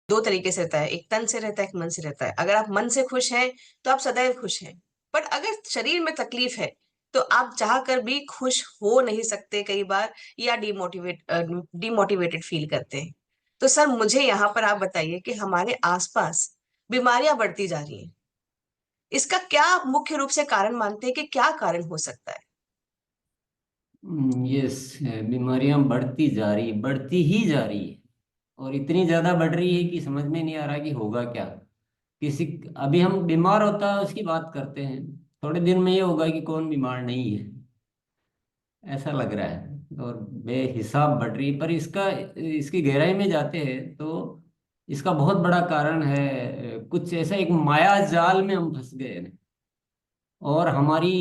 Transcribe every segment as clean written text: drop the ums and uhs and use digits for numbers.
दो तरीके से रहता है, एक तन से रहता है, एक मन से रहता है। अगर आप मन से खुश हैं तो आप सदैव खुश हैं, पर अगर शरीर में तकलीफ है तो आप चाह कर भी खुश हो नहीं सकते कई बार, या डिमोटिवेटेड फील करते हैं। तो सर मुझे यहाँ पर आप बताइए कि हमारे आसपास बीमारियां बढ़ती जा रही हैं, इसका क्या आप मुख्य रूप से कारण मानते हैं, कि क्या कारण हो सकता है? यस, बीमारियां बढ़ती ही जा रही है। और इतनी ज्यादा बढ़ रही है कि समझ में नहीं आ रहा कि होगा क्या। किसी अभी हम बीमार होता है उसकी बात करते हैं, थोड़े दिन में ये होगा कि कौन बीमार नहीं है, ऐसा लग रहा है। और बेहिसाब बढ़ रही है। पर इसका इसकी गहराई में जाते हैं तो इसका बहुत बड़ा कारण है कुछ ऐसा, एक माया जाल में हम फंस गए हैं। और हमारी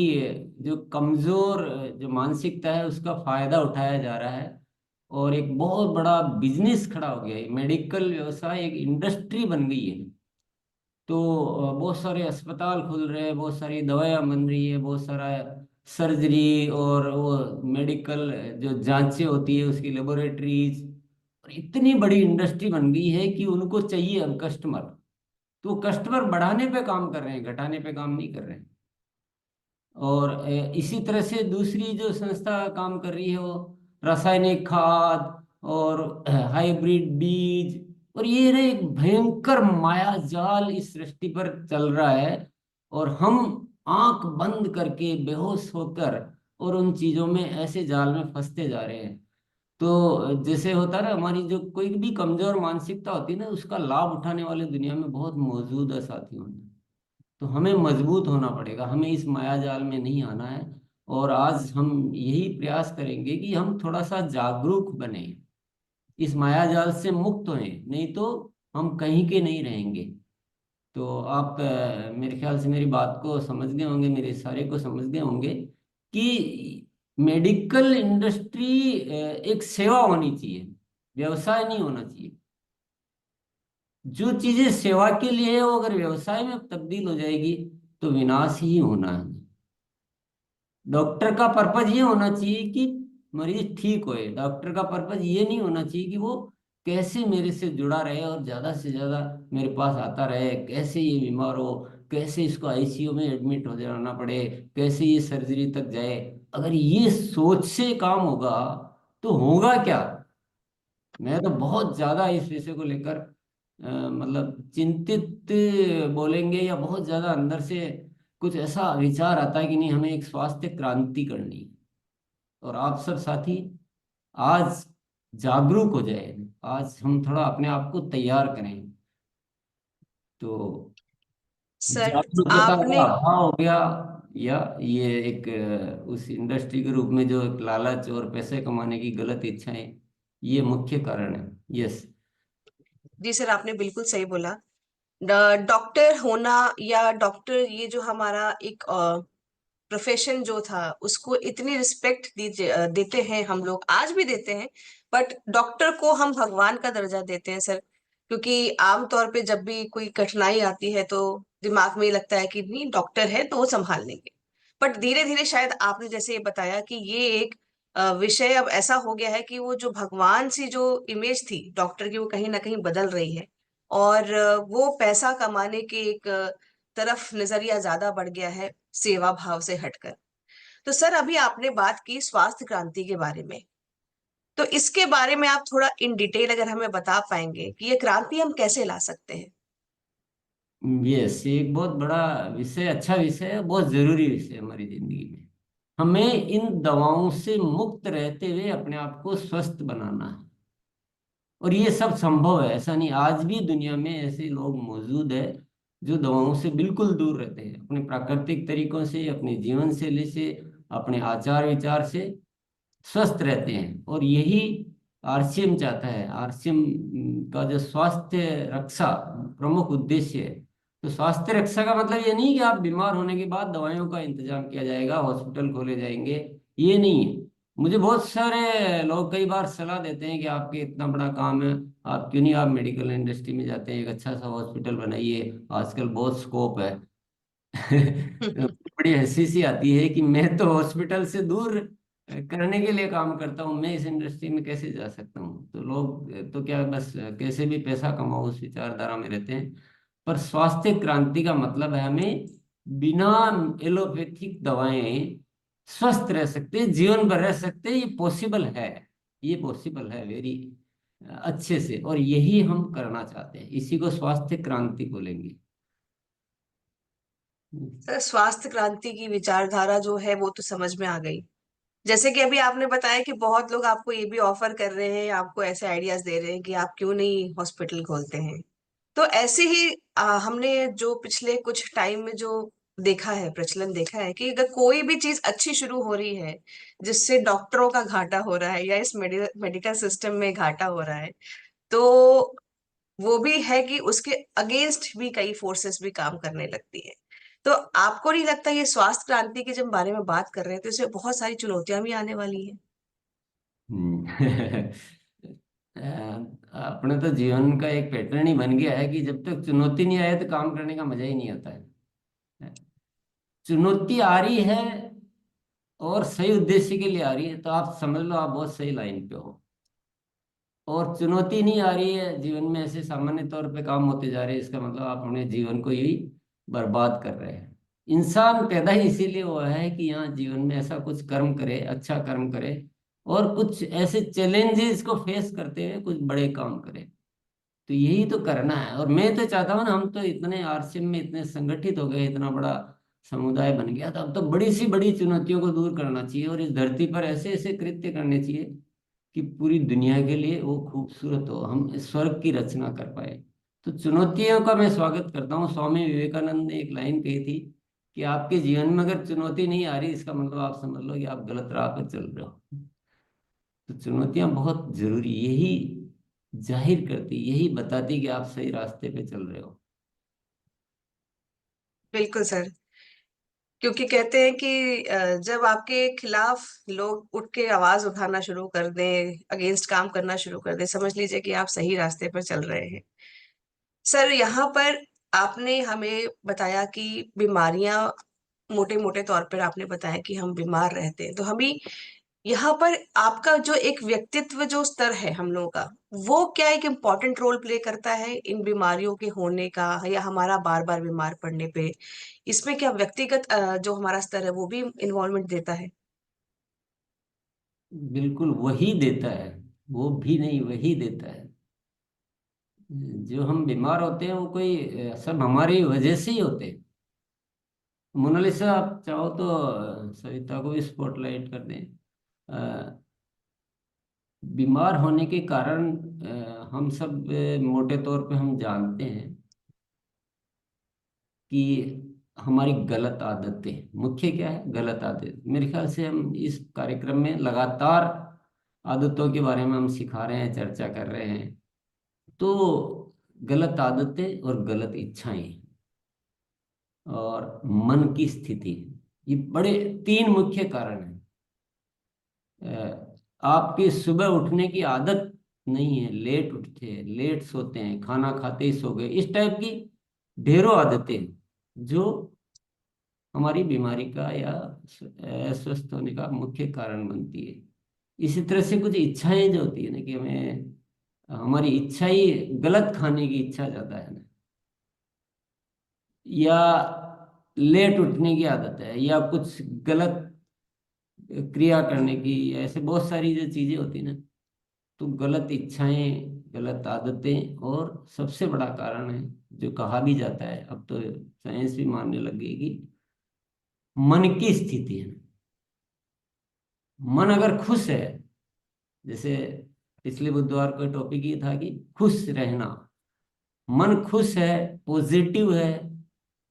जो कमजोर जो मानसिकता है उसका फायदा उठाया जा रहा है। और एक बहुत बड़ा बिजनेस खड़ा हो गया है, मेडिकल व्यवसाय एक इंडस्ट्री बन गई है। तो बहुत सारे अस्पताल खुल रहे हैं, बहुत सारी दवाइयाँ बन रही है, बहुत सारा सर्जरी और वो मेडिकल जो जांचें होती है उसकी लेबोरेटरीज। और इतनी बड़ी इंडस्ट्री बन गई है कि उनको चाहिए अब कस्टमर। तो कस्टमर बढ़ाने पे काम कर रहे हैं, घटाने पे काम नहीं कर रहे हैं। और इसी तरह से दूसरी जो संस्था काम कर रही है वो रासायनिक खाद और हाइब्रिड बीज। और ये ना एक भयंकर माया जाल इस सृष्टि पर चल रहा है। और हम आंख बंद करके बेहोश होकर और उन चीजों में ऐसे जाल में फंसते जा रहे हैं। तो जैसे होता है ना, हमारी जो कोई भी कमजोर मानसिकता होती है ना, उसका लाभ उठाने वाले दुनिया में बहुत मौजूद है साथियों। तो हमें मजबूत होना पड़ेगा, हमें इस माया जाल में नहीं आना है। और आज हम यही प्रयास करेंगे कि हम थोड़ा सा जागरूक बने, इस माया जाल से मुक्त हों, नहीं तो हम कहीं के नहीं रहेंगे। तो आप मेरे ख्याल से मेरी बात को समझ गए होंगे, मेरे इशारे को समझ गए होंगे कि मेडिकल इंडस्ट्री एक सेवा होनी चाहिए, व्यवसाय नहीं होना चाहिए। जो चीजें सेवा के लिए है वो अगर व्यवसाय में तब्दील हो जाएगी तो विनाश ही होना है। डॉक्टर का पर्पज ये होना चाहिए कि मरीज ठीक होए। डॉक्टर का पर्पज ये नहीं होना चाहिए कि वो कैसे मेरे से जुड़ा रहे और ज्यादा से ज्यादा मेरे पास आता रहे, कैसे ये बीमार हो, कैसे इसको आईसीयू में एडमिट हो जाना पड़े, कैसे ये सर्जरी तक जाए। अगर ये सोच से काम होगा तो होगा क्या। मैं तो बहुत ज्यादा इस विषय को लेकर मतलब चिंतित बोलेंगे, या बहुत ज्यादा अंदर से कुछ ऐसा विचार आता है कि नहीं, हमें एक स्वास्थ्य क्रांति करनी है। और आप सब साथी आज जागरूक हो जाए, आज हम थोड़ा अपने आप को तैयार करें। तो सर जागरूकता का आपने अभाव हो गया, या ये एक उस इंडस्ट्री के रूप में जो एक लालच और पैसे कमाने की गलत इच्छाएं, ये मुख्य कारण है। यस। जी सर, आपने बिल्कुल सही बोला। डॉक्टर होना, या डॉक्टर ये जो हमारा एक प्रोफेशन जो था, उसको इतनी रिस्पेक्ट देते हैं हम लोग, आज भी देते हैं। बट डॉक्टर को हम भगवान का दर्जा देते हैं सर, क्योंकि आमतौर पे जब भी कोई कठिनाई आती है तो दिमाग में ये लगता है कि नहीं, डॉक्टर है तो वो संभाल लेंगे। बट धीरे धीरे शायद आपने जैसे ये बताया कि ये एक विषय अब ऐसा हो गया है कि वो जो भगवान सी जो इमेज थी डॉक्टर की, वो कहीं ना कहीं बदल रही है। और वो पैसा कमाने के एक तरफ नजरिया ज्यादा बढ़ गया है, सेवा भाव से हटकर। तो सर अभी आपने बात की स्वास्थ्य क्रांति के बारे में, तो इसके बारे में आप थोड़ा इन डिटेल अगर हमें बता पाएंगे कि ये क्रांति हम कैसे ला सकते हैं? यस, ये एक बहुत बड़ा विषय, अच्छा विषय है, बहुत जरूरी विषय है हमारी जिंदगी में। हमें इन दवाओं से मुक्त रहते हुए अपने आप को स्वस्थ बनाना है। और ये सब संभव है, ऐसा नहीं, आज भी दुनिया में ऐसे लोग मौजूद है जो दवाओं से बिल्कुल दूर रहते हैं, अपने प्राकृतिक तरीकों से, अपने जीवन शैली से, अपने आचार विचार से स्वस्थ रहते हैं। और यही आरसीएम चाहता है। आरसीएम का जो स्वास्थ्य रक्षा प्रमुख उद्देश्य है। तो स्वास्थ्य रक्षा का मतलब ये नहीं कि आप बीमार होने के बाद दवाइयों का इंतजाम किया जाएगा, हॉस्पिटल खोले जाएंगे, ये नहीं है। मुझे बहुत सारे लोग कई बार सलाह देते हैं कि आपके इतना बड़ा काम है, आप क्यों नहीं आप मेडिकल इंडस्ट्री में जाते हैं, एक अच्छा सा हॉस्पिटल बनाइए, आजकल बहुत स्कोप है। बड़ी हंसी सी आती है कि मैं तो हॉस्पिटल से दूर करने के लिए काम करता हूँ, मैं इस इंडस्ट्री में कैसे जा सकता हूँ? तो लोग तो क्या बस कैसे भी पैसा कमाओ उस विचारधारा में रहते हैं। पर स्वास्थ्य क्रांति का मतलब है हमें बिना एलोपैथिक दवाएं स्वस्थ रह सकते हैं, जीवन भर रह सकते हैं। ये पॉसिबल है, ये पॉसिबल है वेरी अच्छे से, और यही हम करना चाहते हैं, इसी को स्वास्थ्य क्रांति बोलेंगे। सर, स्वास्थ्य क्रांति की विचारधारा जो है वो तो समझ में आ गई। जैसे कि अभी आपने बताया कि बहुत लोग आपको ये भी ऑफर कर रहे हैं, आपको ऐसे आइडियाज दे रहे हैं कि आप क्यों नहीं हॉस्पिटल खोलते हैं। तो ऐसे ही हमने जो पिछले कुछ टाइम में जो देखा है, प्रचलन देखा है कि अगर कोई भी चीज अच्छी शुरू हो रही है जिससे डॉक्टरों का घाटा हो रहा है या इस मेडिकल सिस्टम में घाटा हो रहा है, तो वो भी है कि उसके अगेंस्ट भी कई फोर्सेस भी काम करने लगती है। तो आपको नहीं लगता ये स्वास्थ्य क्रांति के जब बारे में बात कर रहे हैं तो इसमें बहुत सारी चुनौतियां भी आने वाली हैं? हम्म। अपने तो जीवन का एक पैटर्न ही बन गया है कि जब तक चुनौती नहीं आए तो काम करने का मजा ही नहीं आता है। चुनौती आ रही है और सही उद्देश्य के लिए आ रही है, तो आप समझ लो आप बहुत सही लाइन पे हो। और चुनौती नहीं आ रही है जीवन में, ऐसे सामान्य तौर पे काम होते जा रहे हैं, इसका मतलब आप अपने जीवन को ही बर्बाद कर रहे हैं। इंसान पैदा ही इसीलिए हुआ है कि यहाँ जीवन में ऐसा कुछ कर्म करे, अच्छा कर्म करे, और कुछ ऐसे चैलेंजेस को फेस करते हुए कुछ बड़े काम करे। तो यही तो करना है। और मैं तो चाहता हूँ ना, हम तो इतने आरसीएम में इतने संगठित हो गए, इतना बड़ा समुदाय बन गया, तो अब तो बड़ी सी बड़ी चुनौतियों को दूर करना चाहिए और इस धरती पर ऐसे ऐसे कृत्य करने चाहिए कि पूरी दुनिया के लिए वो खूबसूरत हो, हम स्वर्ग की रचना कर पाए। तो चुनौतियों का मैं स्वागत करता हूँ। स्वामी विवेकानंद ने एक लाइन कही थी कि आपके जीवन में अगर चुनौती नहीं आ रही, इसका मतलब आप समझ लो कि आप गलत राह पर चल रहे हो। तो चुनौतियां बहुत जरूरी, यही जाहिर करती, यही बताती कि आप सही रास्ते पे चल रहे हो। बिल्कुल सर। क्योंकि कहते हैं कि जब आपके खिलाफ लोग उठ के आवाज उठाना शुरू कर दें, अगेंस्ट काम करना शुरू कर दें, समझ लीजिए कि आप सही रास्ते पर चल रहे हैं। सर, यहाँ पर आपने हमें बताया कि बीमारियां, मोटे मोटे तौर पर आपने बताया कि हम बीमार रहते हैं, तो हमें यहाँ पर आपका जो एक व्यक्तित्व जो स्तर है हम लोगों का, वो क्या एक इम्पोर्टेंट रोल प्ले करता है इन बीमारियों के होने का या हमारा बार बार बीमार पड़ने पे? इसमें क्या व्यक्तिगत जो हमारा स्तर है वो भी इन्वॉल्वमेंट देता है? बिल्कुल वही देता है, वो भी नहीं, वही देता है। जो हम बीमार होते हैं वो कोई सब हमारी वजह से ही होते हैं। मोनालिसा, आप चाहो तो सविता को भी स्पॉटलाइट कर दें। अ, बीमार होने के कारण हम सब मोटे तौर पे हम जानते हैं कि हमारी गलत आदतें, मुख्य क्या है, गलत आदत। मेरे ख्याल से हम इस कार्यक्रम में लगातार आदतों के बारे में हम सिखा रहे हैं, चर्चा कर रहे हैं। तो गलत आदतें और गलत इच्छाएं और मन की स्थिति, ये बड़े तीन मुख्य कारण हैं। आपकी सुबह उठने की आदत नहीं है, लेट उठते हैं, लेट सोते हैं, खाना खाते ही सो गए, इस टाइप की ढेरों आदतें जो हमारी बीमारी का या अस्वस्थ होने का मुख्य कारण बनती है। इसी तरह से कुछ इच्छाएं जो होती है ना, कि हमें हमारी इच्छा ही, गलत खाने की इच्छा ज्यादा है ना, या लेट उठने की आदत है, या कुछ गलत क्रिया करने की, ऐसे बहुत सारी जो चीजें होती है ना। तो गलत इच्छाएं, गलत आदतें, और सबसे बड़ा कारण है जो कहा भी जाता है, अब तो साइंस भी मानने लग गई, कि मन की स्थिति है। मन अगर खुश है, जैसे पिछले बुधवार को टॉपिक ये था कि खुश रहना, मन खुश है, पॉजिटिव है,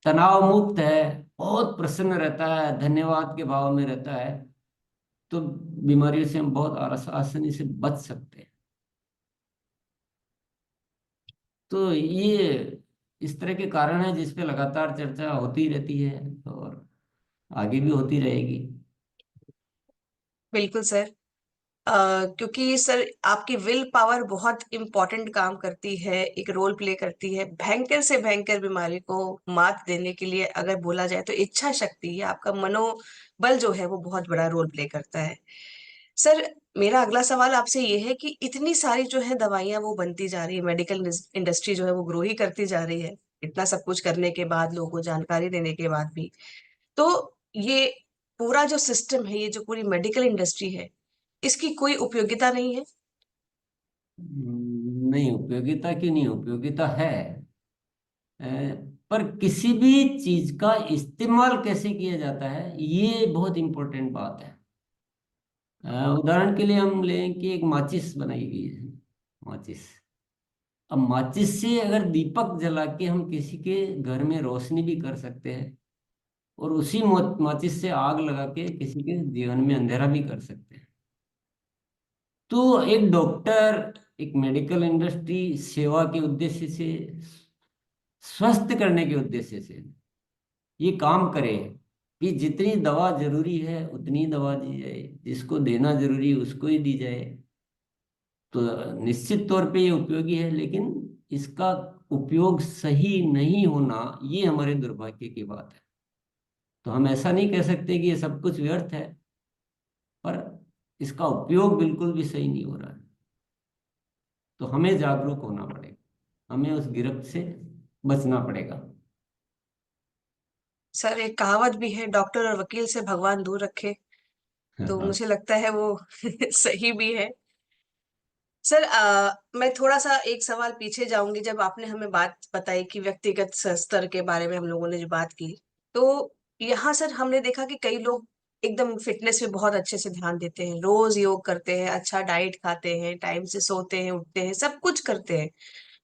तनाव मुक्त है, बहुत प्रसन्न रहता है, धन्यवाद के भाव में रहता है, तो बीमारियों से हम बहुत आसानी से बच सकते हैं। तो ये इस तरह के कारण है जिस पे लगातार चर्चा होती रहती है और आगे भी होती रहेगी। बिल्कुल सर। क्योंकि सर आपकी विल पावर बहुत इंपॉर्टेंट काम करती है, एक रोल प्ले करती है भयंकर से भयंकर बीमारी को मात देने के लिए। अगर बोला जाए तो इच्छा शक्ति या आपका मनोबल जो है वो बहुत बड़ा रोल प्ले करता है। सर मेरा अगला सवाल आपसे ये है कि इतनी सारी जो है दवाइयां वो बनती जा रही है, मेडिकल इंडस्ट्री जो है वो ग्रो ही करती जा रही है, इतना सब कुछ करने के बाद, लोगों को जानकारी देने के बाद भी, तो ये पूरा जो सिस्टम है, ये जो पूरी मेडिकल इंडस्ट्री है, इसकी कोई उपयोगिता नहीं है? नहीं, उपयोगिता की नहीं, उपयोगिता है। अ, पर किसी भी चीज का इस्तेमाल कैसे किया जाता है, ये बहुत इंपॉर्टेंट बात है। उदाहरण के लिए हम लें कि एक माचिस बनाई गई है। माचिस, अब माचिस से अगर दीपक जला के हम किसी के घर में रोशनी भी कर सकते हैं, और उसी माचिस से आग लगा के किसी के जीवन में अंधेरा भी कर सकते हैं। तो एक डॉक्टर, एक मेडिकल इंडस्ट्री सेवा के उद्देश्य से, स्वस्थ करने के उद्देश्य से ये काम करे कि जितनी दवा जरूरी है उतनी दवा दी जाए, जिसको देना जरूरी है उसको ही दी जाए। तो निश्चित तौर पे ये उपयोगी है, लेकिन इसका उपयोग सही नहीं होना ये हमारे दुर्भाग्य की बात है। तो हम ऐसा नहीं कह सकते कि ये सब कुछ व्यर्थ है, पर इसका उपयोग बिल्कुल भी सही नहीं हो रहा है। तो हमें जागरूक होना पड़ेगा, हमें उस गिरफ्त से बचना पड़ेगा। सर एक कहावत भी है, डॉक्टर और वकील से भगवान दूर रखे, तो हाँ। मुझे लगता है वो सही भी है। सर मैं थोड़ा सा एक सवाल पीछे जाऊंगी। जब आपने हमें बात बताई कि व्यक्तिगत स्तर के बारे में हम लोगों ने जो बात की, तो यहाँ सर हमने देखा कि कई लोग एकदम फिटनेस पे बहुत अच्छे से ध्यान देते हैं, रोज योग करते हैं, अच्छा डाइट खाते हैं, टाइम से सोते हैं, उठते हैं, सब कुछ करते हैं।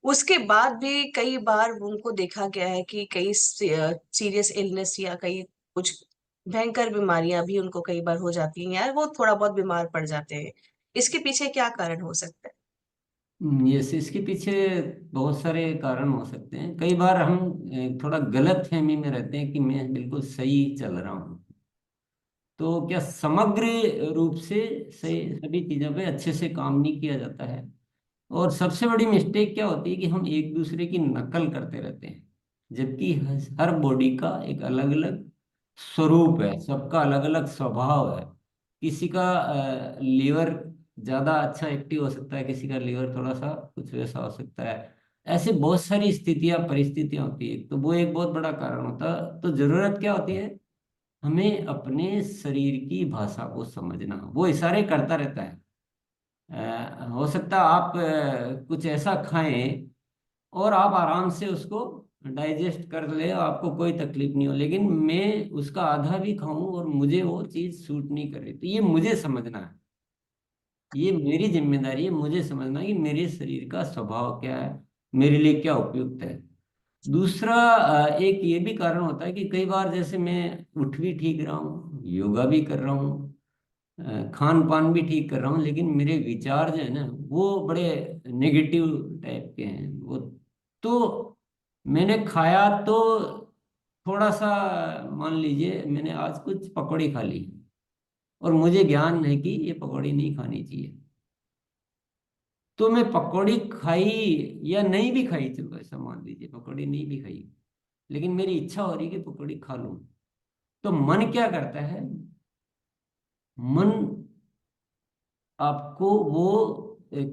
उसके बाद भी कई बार उनको देखा गया है कि कई सीरियस इलनेस या कई कुछ भयंकर बीमारियां भी उनको कई बार हो जाती हैं, या वो थोड़ा बहुत बीमार पड़ जाते हैं। इसके पीछे क्या कारण हो सकता है? यस, इसके पीछे बहुत सारे कारण हो सकते हैं। कई बार हम थोड़ा गलत फहमी में रहते हैं कि मैं बिल्कुल सही चल रहा हूँ। तो क्या समग्र रूप से सही सभी चीज़ों पे अच्छे से काम नहीं किया जाता है। और सबसे बड़ी मिस्टेक क्या होती है कि हम एक दूसरे की नकल करते रहते हैं, जबकि हर बॉडी का एक अलग अलग स्वरूप है, सबका अलग अलग स्वभाव है। किसी का लीवर ज़्यादा अच्छा एक्टिव हो सकता है, किसी का लीवर थोड़ा सा कुछ वैसा हो सकता है। ऐसे बहुत सारी स्थितियां परिस्थितियां होती है, तो वो एक बहुत बड़ा कारण होता है। तो जरूरत क्या होती है, हमें अपने शरीर की भाषा को समझना। वो इशारे करता रहता है। हो सकता है आप कुछ ऐसा खाएं और आप आराम से उसको डाइजेस्ट कर ले, आपको कोई तकलीफ नहीं हो, लेकिन मैं उसका आधा भी खाऊं और मुझे वो चीज़ सूट नहीं करे, तो ये मुझे समझना है। ये मेरी जिम्मेदारी है, मुझे समझना कि मेरे शरीर का स्वभाव क्या है, मेरे लिए क्या उपयुक्त है। दूसरा, एक ये भी कारण होता है कि कई बार जैसे मैं उठ भी ठीक रहा हूँ, योगा भी कर रहा हूँ, खान पान भी ठीक कर रहा हूँ, लेकिन मेरे विचार जो है ना वो बड़े नेगेटिव टाइप के हैं। वो तो मैंने खाया तो थोड़ा सा, मान लीजिए मैंने आज कुछ पकौड़ी खा ली, और मुझे ज्ञान है कि ये पकौड़ी नहीं खानी चाहिए। तो मैं पकौड़ी खाई या नहीं भी खाई, चलो ऐसा मान लीजिए पकौड़ी नहीं भी खाई, लेकिन मेरी इच्छा हो रही कि पकौड़ी खा लूं। तो मन क्या करता है, मन आपको वो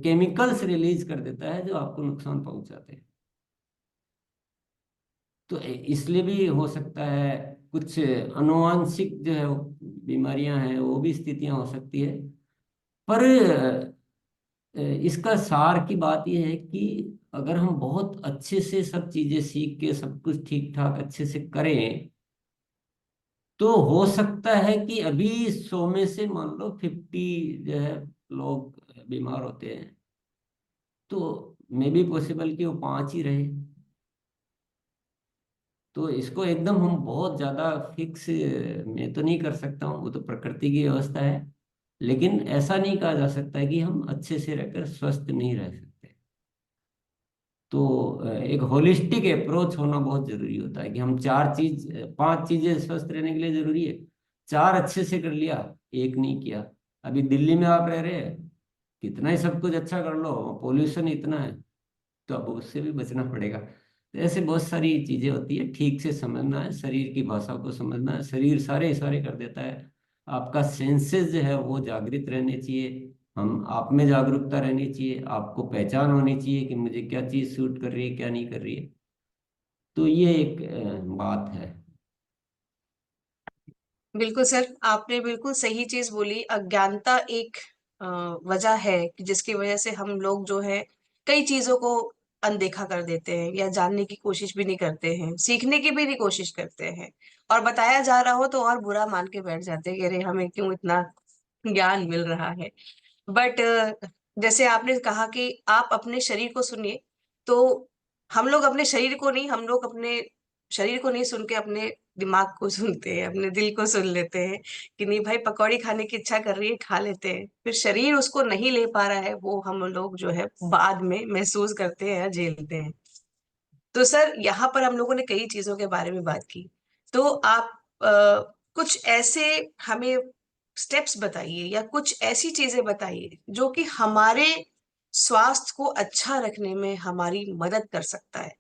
केमिकल्स रिलीज कर देता है जो आपको नुकसान पहुंचाते हैं। तो इसलिए भी हो सकता है कुछ अनुवांशिक जो है वो बीमारियां हैं, वो भी स्थितियां हो सकती है। पर इसका सार की बात यह है कि अगर हम बहुत अच्छे से सब चीजें सीख के सब कुछ ठीक ठाक अच्छे से करें, तो हो सकता है कि अभी 100 में से मान लो 50 जो है लोग बीमार होते हैं, तो मे बी पॉसिबल कि वो 5 ही रहे। तो इसको एकदम हम बहुत ज्यादा फिक्स मैं तो नहीं कर सकता हूँ, वो तो प्रकृति की व्यवस्था है। लेकिन ऐसा नहीं कहा जा सकता कि हम अच्छे से रहकर स्वस्थ नहीं रह सकते। तो एक होलिस्टिक अप्रोच होना बहुत जरूरी होता है कि हम 5 चीजें स्वस्थ रहने के लिए जरूरी है। 4 अच्छे से कर लिया, एक नहीं किया, अभी दिल्ली में आप रह रहे हैं, कितना ही सब कुछ अच्छा कर लो, पोल्यूशन इतना है, तो अब उससे भी बचना पड़ेगा। तो ऐसे बहुत सारी चीजें होती है, ठीक से समझना है, शरीर की भाषा को समझना है। शरीर सारे इशारे कर देता है। आपका सेंसेस जो है वो जागृत रहने चाहिए। हम आप में जागरूकता रहनी चाहिए, आपको पहचान होनी चाहिए कि मुझे क्या चीज सूट कर रही है, क्या नहीं कर रही है। तो ये एक बात है। बिल्कुल सर, आपने बिल्कुल सही चीज बोली। अज्ञानता एक अ, वजह है कि जिसकी वजह से हम लोग जो है कई चीजों को अनदेखा कर देते हैं, या जानने की कोशिश भी नहीं करते हैं, सीखने की भी नहीं कोशिश करते हैं। और बताया जा रहा हो तो और बुरा मान के बैठ जाते हैं कि अरे हमें क्यों इतना ज्ञान मिल रहा है। बट जैसे आपने कहा कि आप अपने शरीर को सुनिए, तो हम लोग अपने शरीर को नहीं, हम लोग अपने शरीर को नहीं सुन के अपने दिमाग को सुनते हैं, अपने दिल को सुन लेते हैं कि नहीं भाई पकौड़ी खाने की इच्छा कर रही है, खा लेते हैं। फिर शरीर उसको नहीं ले पा रहा है, वो हम लोग जो है बाद में महसूस करते हैं या झेलते हैं। तो सर यहाँ पर हम लोगों ने कई चीजों के बारे में बात की। तो आप कुछ ऐसे हमें स्टेप्स बताइए या कुछ ऐसी चीजें बताइए जो कि हमारे स्वास्थ्य को अच्छा रखने में हमारी मदद कर सकता है।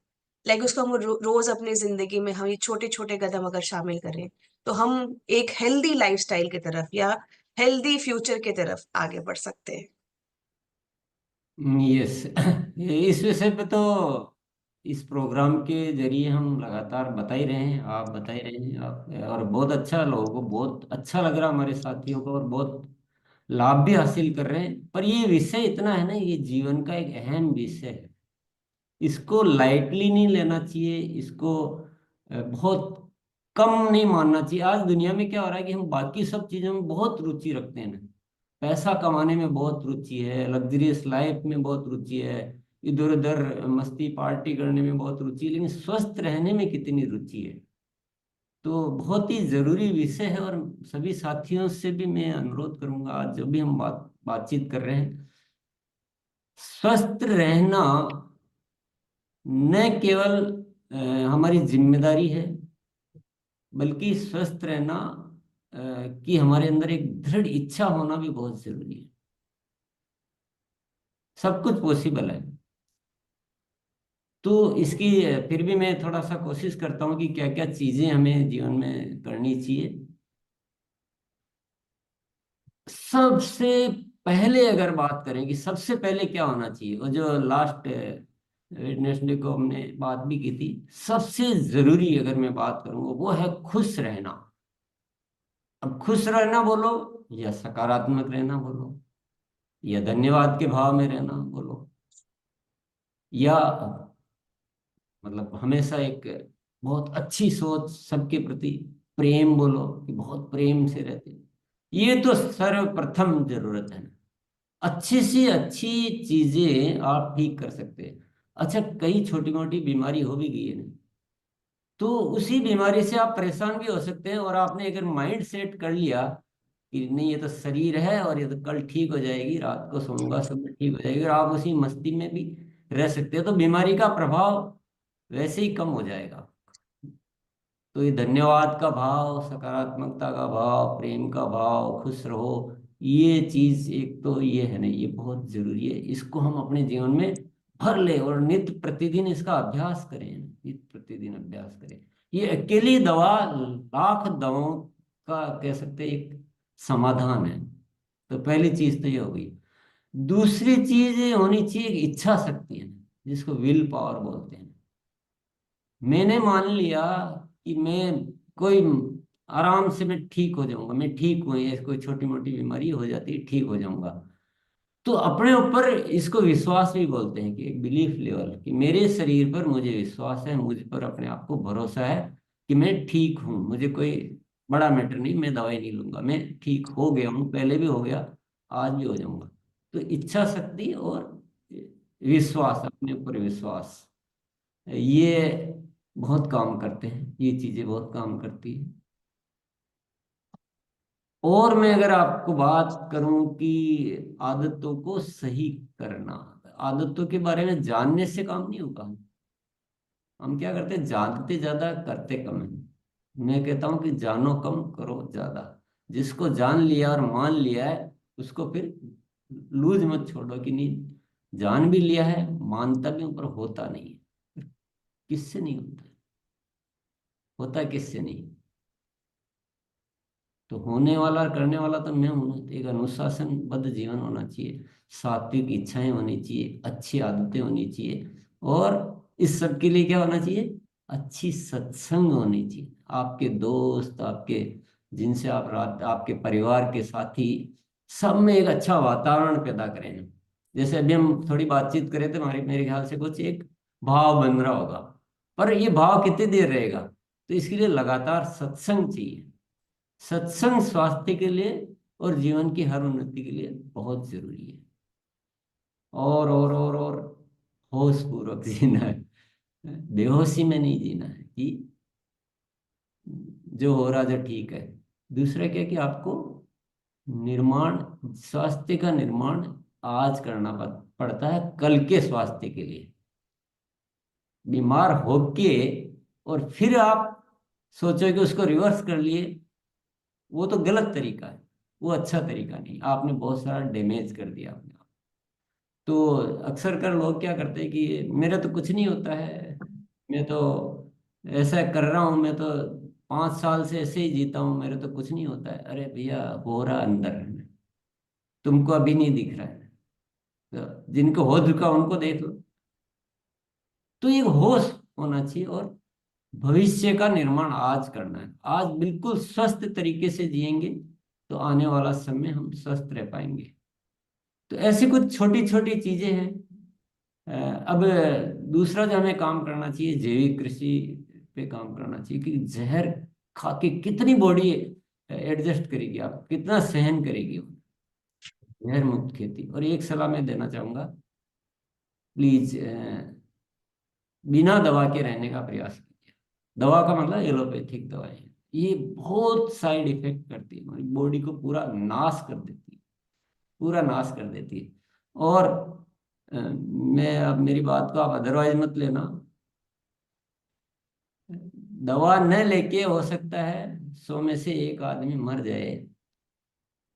लाइक उसको हम रोज अपनी जिंदगी में हम ये छोटे छोटे कदम अगर शामिल करें, तो हम एक हेल्दी लाइफस्टाइल की तरफ या हेल्दी फ्यूचर की तरफ आगे बढ़ सकते हैं। यस। इस विषय पे तो इस प्रोग्राम के जरिए हम लगातार बता ही रहे हैं, आप बता ही रहे हैं आप, और बहुत अच्छा, लोगों को बहुत अच्छा लग रहा, हमारे साथियों को, और बहुत लाभ भी हासिल कर रहे हैं। पर ये विषय इतना है ना, ये जीवन का एक अहम विषय है। इसको लाइटली नहीं लेना चाहिए, इसको बहुत कम नहीं मानना चाहिए। आज दुनिया में क्या हो रहा है कि हम बाकी सब चीजों में बहुत रुचि रखते हैं ना, पैसा कमाने में बहुत रुचि है, लग्जरियस लाइफ में बहुत रुचि है, इधर उधर मस्ती पार्टी करने में बहुत रुचि है, लेकिन स्वस्थ रहने में कितनी रुचि है। तो बहुत ही जरूरी विषय है। और सभी साथियों से भी मैं अनुरोध करूंगा, आज जो भी हम बातचीत कर रहे हैं, स्वस्थ रहना न केवल हमारी जिम्मेदारी है, बल्कि स्वस्थ रहना कि हमारे अंदर एक दृढ़ इच्छा होना भी बहुत जरूरी है। सब कुछ पॉसिबल है। तो इसकी फिर भी मैं थोड़ा सा कोशिश करता हूँ कि क्या क्या चीजें हमें जीवन में करनी चाहिए। सबसे पहले अगर बात करें कि सबसे पहले क्या होना चाहिए, वो जो लास्ट वेडनेसडे को हमने बात भी की थी, सबसे जरूरी अगर मैं बात करूंगा वो है खुश रहना। अब खुश रहना बोलो, या सकारात्मक रहना बोलो, या धन्यवाद के भाव में रहना बोलो, या मतलब हमेशा एक बहुत अच्छी सोच सबके प्रति, प्रेम बोलो कि बहुत प्रेम से रहते हैं। ये तो सर्वप्रथम जरूरत है ना। अच्छी सी अच्छी चीजें आप ठीक कर सकते हैं। अच्छा, कई छोटी मोटी बीमारी हो भी गई है ना, तो उसी बीमारी से आप परेशान भी हो सकते हैं। और आपने अगर माइंड सेट कर लिया कि नहीं ये तो शरीर है और ये तो कल ठीक हो जाएगी, रात को सोऊंगा सुबह ठीक हो जाएगी, और आप उसी मस्ती में भी रह सकते हैं, तो बीमारी का प्रभाव वैसे ही कम हो जाएगा। तो ये धन्यवाद का भाव, सकारात्मकता का भाव, प्रेम का भाव, खुश रहो, ये चीज एक तो ये है ना, ये बहुत जरूरी है। इसको हम अपने जीवन में भर ले और नित्य प्रतिदिन इसका अभ्यास करें, नित्य प्रतिदिन अभ्यास करें। ये अकेली दवा लाख दवाओं का कह सकते हैं एक समाधान है। तो पहली चीज तो ये हो गई। दूसरी चीज ये होनी चाहिए कि इच्छा शक्ति है, जिसको विल पावर बोलते हैं। मैंने मान लिया कि मैं कोई आराम से मैं ठीक हो जाऊंगा, मैं ठीक हूँ, ये कोई छोटी मोटी बीमारी हो जाती है, ठीक हो जाऊंगा। तो अपने ऊपर इसको विश्वास भी बोलते हैं, कि एक बिलीफ लेवल, कि मेरे शरीर पर मुझे विश्वास है, मुझ पर अपने आप को भरोसा है कि मैं ठीक हूँ, मुझे कोई बड़ा मैटर नहीं, मैं दवाई नहीं लूंगा, मैं ठीक हो गया हूँ, पहले भी हो गया, आज भी हो जाऊंगा। तो इच्छा शक्ति और विश्वास, अपने ऊपर विश्वास, ये बहुत काम करते हैं, ये चीजें बहुत काम करती है। और मैं अगर आपको बात करूं कि आदतों को सही करना, आदतों के बारे में जानने से काम नहीं होगा। हम क्या करते हैं, जानते ज्यादा करते कम है। मैं कहता हूं कि जानो कम करो ज्यादा। जिसको जान लिया और मान लिया है, उसको फिर लूज मत छोड़ो कि नहीं, जान भी लिया है, मानता भी हूं, पर होता नहीं है। किससे नहीं होता है? होता किससे नहीं? तो होने वाला और करने वाला तो मैं हूं ना। तो एक अनुशासनबद्ध जीवन होना चाहिए, सात्विक इच्छाएं होनी चाहिए, अच्छी आदतें होनी चाहिए, और इस सब के लिए क्या होना चाहिए? अच्छी सत्संग होनी चाहिए। आपके दोस्त, आपके जिनसे आप रात, आपके परिवार के साथी, सब में एक अच्छा वातावरण पैदा करें। जैसे अभी हम थोड़ी बातचीत करे थे, हमारे मेरे ख्याल से कुछ एक भाव बन रहा होगा, पर ये भाव कितनी देर रहेगा? तो इसके लिए लगातार सत्संग चाहिए। सत्संग स्वास्थ्य के लिए और जीवन की हर उन्नति के लिए बहुत जरूरी है। और होश पूर्वक जीना है, बेहोशी में नहीं जीना है कि जो हो रहा जो ठीक है। दूसरा क्या कि आपको निर्माण, स्वास्थ्य का निर्माण आज करना पड़ता है कल के स्वास्थ्य के लिए। बीमार होके और फिर आप सोचो कि उसको रिवर्स कर लिए, वो तो गलत तरीका है, वो अच्छा तरीका नहीं, आपने बहुत सारा डैमेज कर दिया अपने आप। तो अक्सर कर लोग क्या करते हैं कि मेरा तो कुछ नहीं होता है, मैं तो ऐसा कर रहा हूँ, मैं तो 5 साल से ऐसे ही जीता हूँ, मेरे तो कुछ नहीं होता है। अरे भैया, हो रहा अंदर है, तुमको अभी नहीं दिख रहा है, तो जिनको हो चुका उनको देख लो। तो ये होश होना चाहिए, और भविष्य का निर्माण आज करना है। आज बिल्कुल स्वस्थ तरीके से जिएंगे तो आने वाला समय हम स्वस्थ रह पाएंगे। तो ऐसी कुछ छोटी छोटी चीजें हैं। अब दूसरा जो हमें काम करना चाहिए, जैविक कृषि पे काम करना चाहिए, कि जहर खा के कितनी बॉडी एडजस्ट करेगी, आप कितना सहन करेगी वो। जहर मुक्त खेती। और एक सलाह मैं देना चाहूंगा, प्लीज बिना दवा के रहने का प्रयास कीजिए। दवा का मतलब एलोपैथिक दवाएं, ये बहुत साइड इफेक्ट करती है, हमारी बॉडी को पूरा नाश कर देती है, पूरा नाश कर देती है। और मैं, अब मेरी बात को आप अदरवाइज मत लेना। दवा न लेके हो सकता है 100 में से 1 आदमी मर जाए,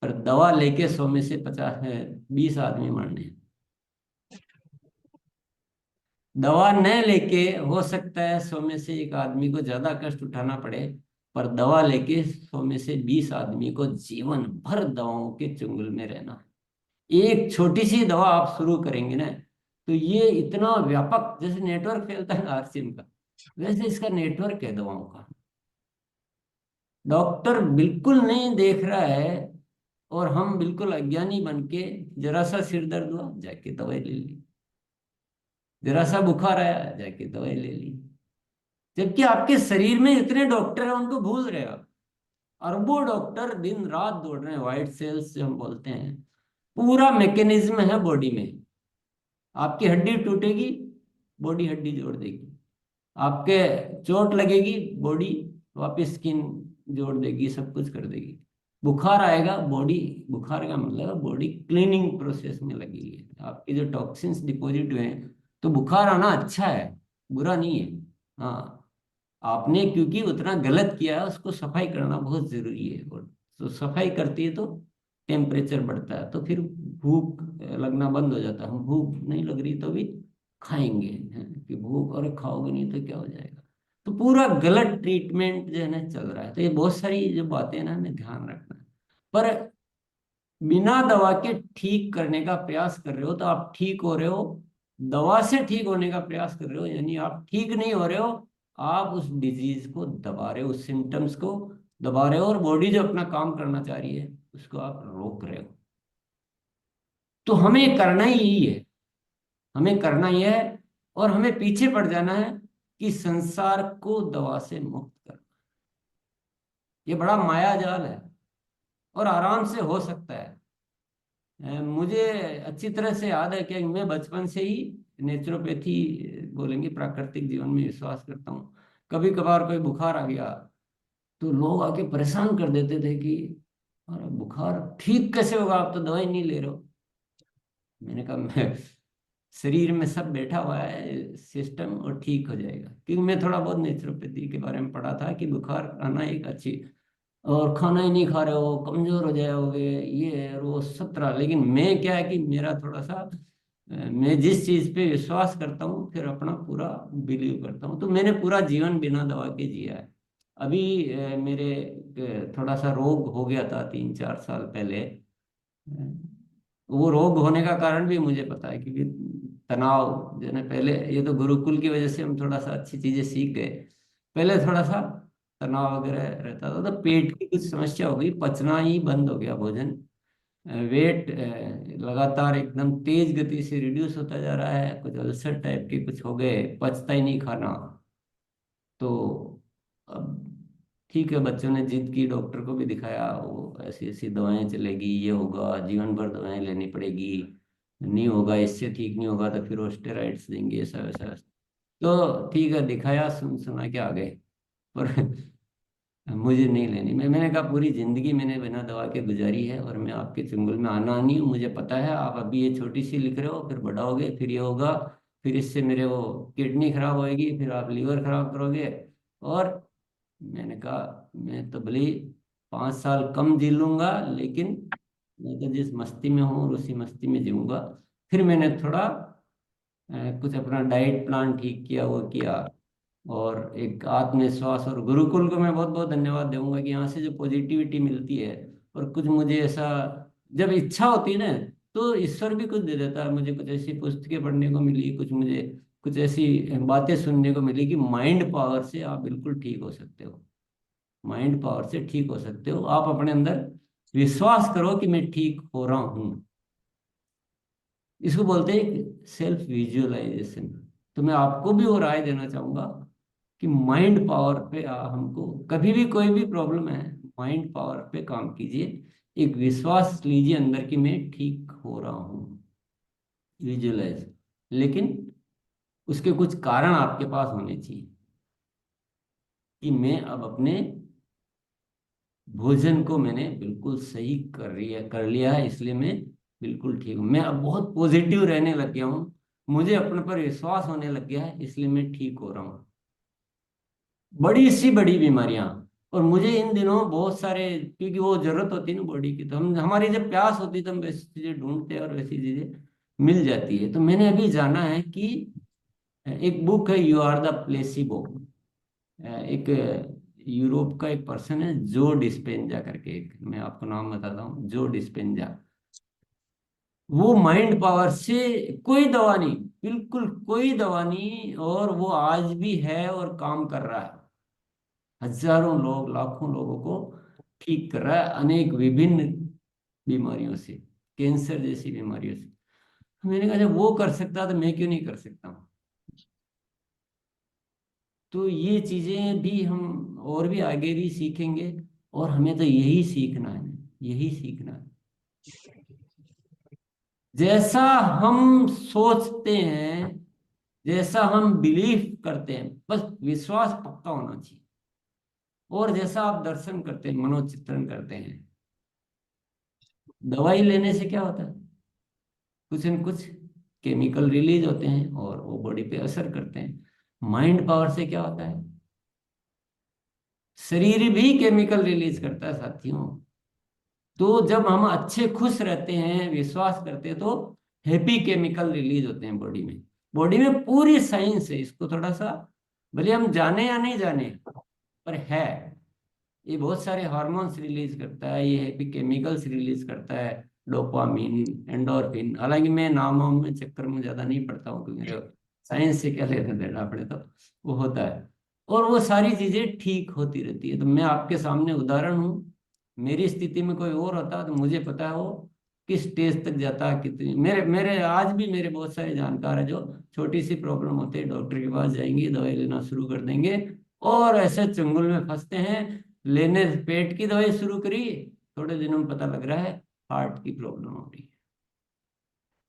पर दवा लेके 100 में से 50 है, 20 आदमी मरने हैं। दवा न लेके हो सकता है 100 में से 1 आदमी को ज्यादा कष्ट उठाना पड़े, पर दवा लेके 100 में से 20 आदमी को जीवन भर दवाओं के चुंगल में रहना है। एक छोटी सी दवा आप शुरू करेंगे ना, तो ये इतना व्यापक, जैसे नेटवर्क फैलता है ना हर सिम का, वैसे इसका नेटवर्क है दवाओं का। डॉक्टर बिल्कुल नहीं देख रहा है, और हम बिल्कुल अज्ञानी बन के, जरा सा सिर दर्द हुआ जाके दवाई ले ली, जरा सा बुखार आया जाके दवाई ले ली। जबकि आपके शरीर में इतने डॉक्टर हैं, उनको भूल रहे हो आप। अरबों डॉक्टर दिन रात दौड़ रहे हैं, व्हाइट सेल्स जो हम बोलते हैं, पूरा मैकेनिज्म है बॉडी में। आपकी हड्डी टूटेगी, बॉडी हड्डी जोड़ देगी। आपके चोट लगेगी, बॉडी वापस स्किन जोड़ देगी, सब कुछ कर देगी। बुखार आएगा, बॉडी, बुखार का मतलब बॉडी क्लीनिंग प्रोसेस में लगी है, आपके जो टॉक्सिन्स डिपॉजिट हुए हैं। तो बुखार आना अच्छा है, बुरा नहीं है। हाँ, आपने क्योंकि उतना गलत किया है, उसको सफाई करना बहुत जरूरी है। और तो सफाई करती है तो टेम्परेचर बढ़ता है, तो फिर भूख लगना बंद हो जाता है। हम भूख नहीं लग रही तो भी खाएंगे, हैं, कि भूख, और खाओगे नहीं तो क्या हो जाएगा। तो पूरा गलत ट्रीटमेंट जो है ना चल रहा है। तो ये बहुत सारी जो बातें हैं ना, हमें ध्यान रखना है। पर बिना दवा के ठीक करने का प्रयास कर रहे हो तो आप ठीक हो रहे हो, दवा से ठीक होने का प्रयास कर रहे हो यानी आप ठीक नहीं हो रहे हो। आप उस डिजीज को दबा रहे हो, उस सिम्टम्स को दबा रहे हो, और बॉडी जो अपना काम करना चाह रही है उसको आप रोक रहे हो। तो हमें करना ही यही है, हमें करना ही है, और हमें पीछे पड़ जाना है कि संसार को दवा से मुक्त करना। ये बड़ा माया जाल है, और आराम से हो सकता है। मुझे अच्छी तरह से याद है कि मैं बचपन से ही नेचुरोपैथी, बोलेंगे प्राकृतिक जीवन में विश्वास करता हूँ। कभी कभार कोई बुखार आ गया तो लोग आके परेशान कर देते थे कि अरे बुखार ठीक कैसे होगा, आप तो दवाई नहीं ले रहे हो। मैंने कहा, मैं शरीर में सब बैठा हुआ है सिस्टम, और ठीक हो जाएगा। क्योंकि मैं थोड़ा बहुत नेचुरोपैथी के बारे में पढ़ा था कि बुखार आना एक अच्छी, और खाना ही नहीं खा रहे हो, कमजोर हो जाओगे, ये है वो 17। लेकिन मैं क्या है कि मेरा थोड़ा सा मैं जिस चीज पे विश्वास करता हूँ फिर अपना पूरा बिलीव करता हूँ। तो मैंने पूरा जीवन बिना दवा के जिया है। अभी मेरे थोड़ा सा रोग हो गया था 3-4 साल पहले। वो रोग होने का कारण भी मुझे पता है, क्योंकि तनाव जो है पहले, ये तो गुरुकुल की वजह से हम थोड़ा सा अच्छी चीजें सीख गए। पहले थोड़ा सा तनाव वगैरह रहता था, तो पेट की कुछ समस्या हो गई, पचना ही बंद हो गया भोजन। वेट लगातार एकदम तेज गति से रिड्यूस होता जा रहा है, कुछ अल्सर टाइप के कुछ हो गए, पचता ही नहीं खाना। तो अब ठीक है, बच्चों ने जिद की, डॉक्टर को भी दिखाया, वो ऐसी ऐसी दवाएं चलेगी, ये होगा, जीवन भर दवाएं लेनी पड़ेगी, नहीं होगा, इससे ठीक नहीं होगा तो फिर वो स्टेरॉइड्स देंगे, ऐसा वैसा। तो ठीक है, दिखाया, सुन सुना के आ गए। पर मुझे नहीं लेनी। मैंने कहा पूरी जिंदगी मैंने बिना दवा के गुजारी है, और मैं आपके चंगुल में आना नहीं हूँ। मुझे पता है आप अभी ये छोटी सी लिख रहे हो, फिर बड़ा होगे, फिर ये होगा, फिर इससे मेरे वो किडनी खराब होएगी, फिर आप लीवर खराब करोगे। और मैंने कहा मैं तो भले ही 5 साल कम जी लूंगा, लेकिन मैं तो जिस मस्ती में हूँ और उसी मस्ती में जीऊंगा। फिर मैंने थोड़ा कुछ अपना डाइट प्लान ठीक किया, वो किया। और एक आत्मविश्वास, और गुरुकुल को मैं बहुत बहुत धन्यवाद दूंगा कि यहाँ से जो पॉजिटिविटी मिलती है। और कुछ मुझे ऐसा, जब इच्छा होती है ना, तो ईश्वर भी कुछ दे देता है मुझे। कुछ ऐसी पुस्तकें पढ़ने को मिली, कुछ मुझे कुछ ऐसी बातें सुनने को मिली कि माइंड पावर से आप बिल्कुल ठीक हो सकते हो। माइंड पावर से ठीक हो सकते हो, आप अपने अंदर विश्वास करो कि मैं ठीक हो रहा हूँ। इसको बोलते हैं सेल्फ विजुअलाइजेशन। तो मैं आपको भी वो राय देना चाहूंगा कि माइंड पावर पे हमको कभी भी कोई भी प्रॉब्लम है, माइंड पावर पे काम कीजिए। एक विश्वास लीजिए अंदर कि मैं ठीक हो रहा हूँ, विजुअलाइज। लेकिन उसके कुछ कारण आपके पास होने चाहिए कि मैं अब अपने भोजन को मैंने बिल्कुल सही कर लिया है, इसलिए मैं बिल्कुल ठीक हूँ। मैं अब बहुत पॉजिटिव रहने लग गया हूँ, मुझे अपने पर विश्वास होने लग गया है, इसलिए मैं ठीक हो रहा हूँ। बड़ी सी बड़ी बीमारियां, और मुझे इन दिनों बहुत सारे, क्योंकि वो जरूरत होती है ना बॉडी की, तो हम हमारी जब प्यास होती है तो हम वैसी चीजें ढूंढते हैं और वैसी चीजें मिल जाती है। तो मैंने अभी जाना है कि एक बुक है, यू आर द प्लेसिबो। एक यूरोप का एक पर्सन है, जो डिस्पेंजा करके, एक मैं आपको नाम बताता हूँ, जो डिस्पेंजा। वो माइंड पावर से कोई दवा नहीं, बिल्कुल कोई दवा नहीं, और वो आज भी है और काम कर रहा है। हजारों लोग, लाखों लोगों को ठीक कर रहा है, अनेक विभिन्न बीमारियों से, कैंसर जैसी बीमारियों से। मैंने कहा जब वो कर सकता तो मैं क्यों नहीं कर सकता हूँ। तो ये चीजें भी हम और भी आगे भी सीखेंगे, और हमें तो यही सीखना है, यही सीखना है। जैसा हम सोचते हैं, जैसा हम बिलीव करते हैं, बस विश्वास पक्का होना चाहिए। और जैसा आप दर्शन करते हैं, मनोचित्रण करते हैं, दवाई लेने से क्या होता है, कुछ न कुछ केमिकल रिलीज होते हैं और वो बॉडी पे असर करते हैं। माइंड पावर से क्या होता है, शरीर भी केमिकल रिलीज करता है साथियों। तो जब हम अच्छे खुश रहते हैं, विश्वास करते हैं, तो हैप्पी केमिकल रिलीज होते हैं बॉडी में। बॉडी में पूरी साइंस है, इसको थोड़ा सा भले हम जाने या नहीं जाने, पर है। ये बहुत सारे हार्मोन्स रिलीज करता है, ये हैप्पी केमिकल्स रिलीज करता है, डोपामिन, एंडोर्फिन। हालांकि मैं नामों में चक्कर में ज्यादा नहीं पड़ता हूँ, क्योंकि मेरे साइंस से क्या लेना देना अपने, तो वो होता है। और वो सारी चीजें ठीक होती रहती है। तो मैं आपके सामने उदाहरण हूँ। मेरी स्थिति में कोई और होता तो मुझे पता है वो किस स्टेज तक जाता है, कितनी। मेरे मेरे आज भी मेरे बहुत सारे जानकार है जो छोटी सी प्रॉब्लम होती है, डॉक्टर के पास जाएंगे, दवाई लेना शुरू कर देंगे, और ऐसे चंगुल में फंसते हैं। लेने पेट की दवाई शुरू करी, थोड़े दिनों में पता लग रहा है हार्ट की प्रॉब्लम हो रही है।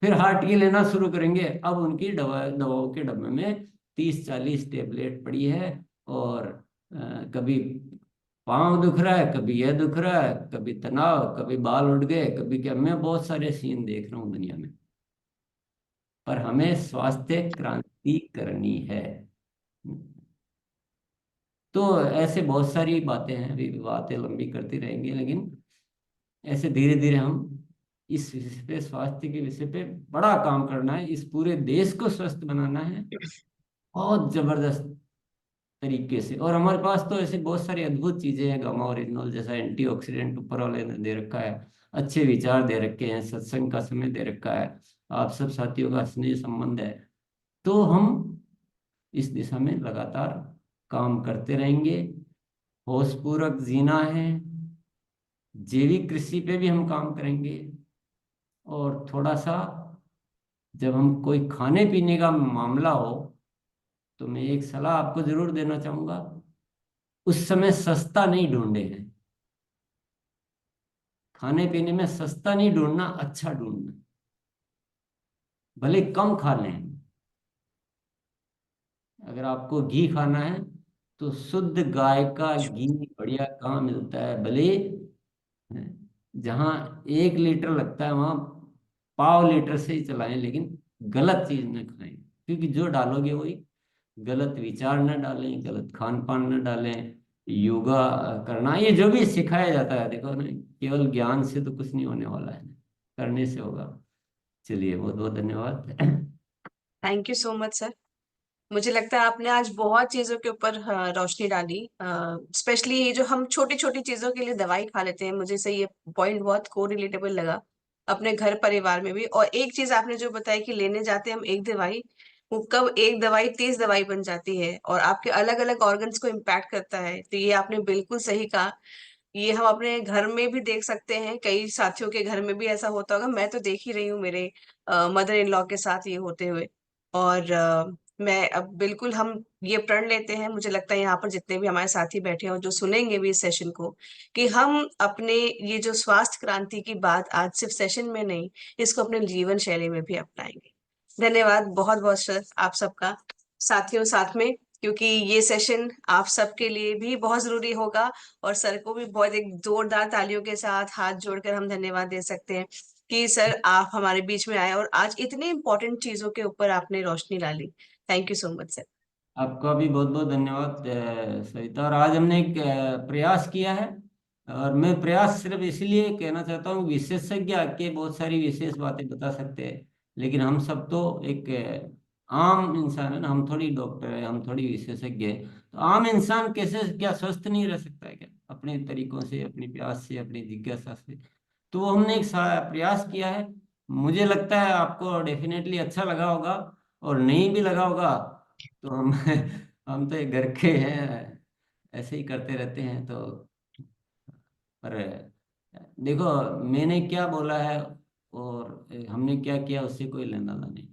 फिर हार्ट की लेना शुरू करेंगे, अब उनकी दवाओं के डब्बे में 30-40 टेबलेट पड़ी है। और कभी पाँव दुख रहा है, कभी यह दुख रहा है, कभी तनाव, कभी बाल उठ गए, कभी क्या। मैं बहुत सारे सीन देख रहा हूँ दुनिया में। पर हमें स्वास्थ्य क्रांति करनी है। तो ऐसे बहुत सारी बातें हैं, अभी बातें लंबी करती रहेंगी, लेकिन ऐसे धीरे धीरे हम इस विषय पे, स्वास्थ्य के विषय पे बड़ा काम करना है, इस पूरे देश को स्वस्थ बनाना है बहुत जबरदस्त तरीके से। और हमारे पास तो ऐसे बहुत सारी अद्भुत चीजें हैं, गामा ओरिजिनल जैसा एंटीऑक्सीडेंट ऊपर वाले ने दे रखा है, अच्छे विचार दे रखे हैं, सत्संग का समय दे रखा है, आप सब साथियों का स्नेह संबंध है। तो हम इस दिशा में लगातार काम करते रहेंगे। होशपूर्वक जीना है, जैविक कृषि पे भी हम काम करेंगे। और थोड़ा सा, जब हम कोई खाने पीने का मामला हो, तो मैं एक सलाह आपको जरूर देना चाहूंगा, उस समय सस्ता नहीं ढूंढे हैं। खाने पीने में सस्ता नहीं ढूंढना, अच्छा ढूंढना। भले कम खा लें, अगर आपको घी खाना है तो शुद्ध गाय का घी बढ़िया कहाँ मिलता है, भले जहाँ 1 लीटर लगता है वहां पाव लीटर से ही चलाएं, लेकिन गलत चीज न खाएं, क्योंकि जो डालोगे वही, गलत विचार न डालें, गलत खान पान न डालें। योगा करना, ये जो भी सिखाया जाता है, देखो ना, केवल ज्ञान से तो कुछ नहीं होने वाला है, करने से होगा। चलिए, बहुत बहुत धन्यवाद। Thank you so much sir. मुझे लगता है आपने आज बहुत चीजों के ऊपर रोशनी डाली। स्पेशली ये जो हम छोटी छोटी चीजों के लिए दवाई खा लेते हैं, मुझे से ये पॉइंट बहुत को रिलेटेबल लगा अपने घर परिवार में भी। और एक चीज आपने जो बताई कि लेने जाते हैं हम एक दवाई, वो कब एक दवाई 30 दवाई बन जाती है और आपके अलग अलग ऑर्गन्स को इम्पैक्ट करता है। तो ये आपने बिल्कुल सही कहा। ये हम अपने घर में भी देख सकते हैं, कई साथियों के घर में भी ऐसा होता होगा। मैं तो देख ही रही हूँ मेरे मदर इन लॉ के साथ ये होते हुए। और मैं अब बिल्कुल हम ये प्रण लेते हैं, मुझे लगता है यहाँ पर जितने भी हमारे साथी बैठे हैं और जो सुनेंगे भी इस सेशन को, कि हम अपने ये जो स्वास्थ्य क्रांति की बात आज सिर्फ सेशन में नहीं, इसको अपने जीवन शैली में भी अपनाएंगे। धन्यवाद बहुत बहुत सर आप सबका, साथियों साथ में, क्योंकि ये सेशन आप सबके लिए भी बहुत जरूरी होगा। और सर को भी बहुत एक जोरदार तालियों के साथ हाथ जोड़कर हम धन्यवाद दे सकते हैं कि सर आप हमारे बीच में आए और आज इतनी इंपॉर्टेंट चीजों के ऊपर आपने रोशनी डाली। Thank you so much sir. आपका भी बहुत बहुत धन्यवाद सविता। और आज हमने एक प्रयास किया है, और मैं प्रयास सिर्फ इसलिए कहना चाहता हूँ, विशेषज्ञ आके बहुत सारी विशेष बातें बता सकते हैं, लेकिन हम सब तो एक आम इंसान है ना, हम थोड़ी डॉक्टर है, हम थोड़ी विशेषज्ञ है। तो आम इंसान कैसे, क्या स्वस्थ नहीं रह सकता है क्या, अपने तरीकों से, अपनी प्यास से, अपनी जिज्ञासा से? तो वो हमने एक प्रयास किया है। मुझे लगता है आपको डेफिनेटली अच्छा लगा होगा, और नहीं भी लगा होगा तो हम हम तो एक घर के हैं, ऐसे ही करते रहते हैं। तो पर देखो, मैंने क्या बोला है और हमने क्या किया, उससे कोई लेना देना नहीं।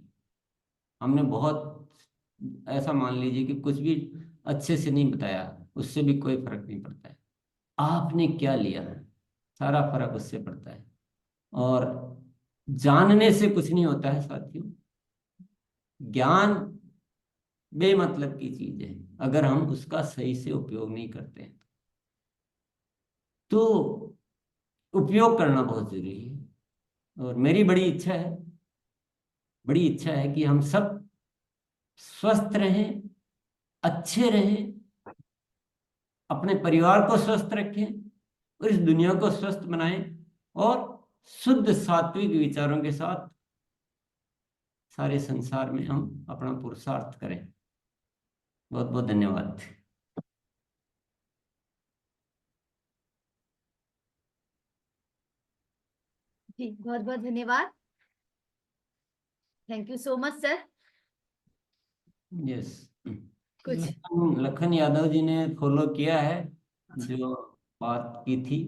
हमने बहुत, ऐसा मान लीजिए कि कुछ भी अच्छे से नहीं बताया, उससे भी कोई फर्क नहीं पड़ता है। आपने क्या लिया है, सारा फर्क उससे पड़ता है। और जानने से कुछ नहीं होता है साथियों। ज्ञान बेमतलब की चीज है, अगर हम उसका सही से उपयोग नहीं करते हैं। तो उपयोग करना बहुत जरूरी है। और मेरी बड़ी इच्छा है कि हम सब स्वस्थ रहें, अच्छे रहें, अपने परिवार को स्वस्थ रखें, और इस दुनिया को स्वस्थ बनाएं, और शुद्ध सात्विक विचारों के साथ सारे संसार में हम अपना पुरुषार्थ करें। बहुत बहुत धन्यवाद। जी बहुत बहुत धन्यवाद। Thank you so much sir. Yes. कुछ लखन यादव जी ने फॉलो किया है जो बात की थी।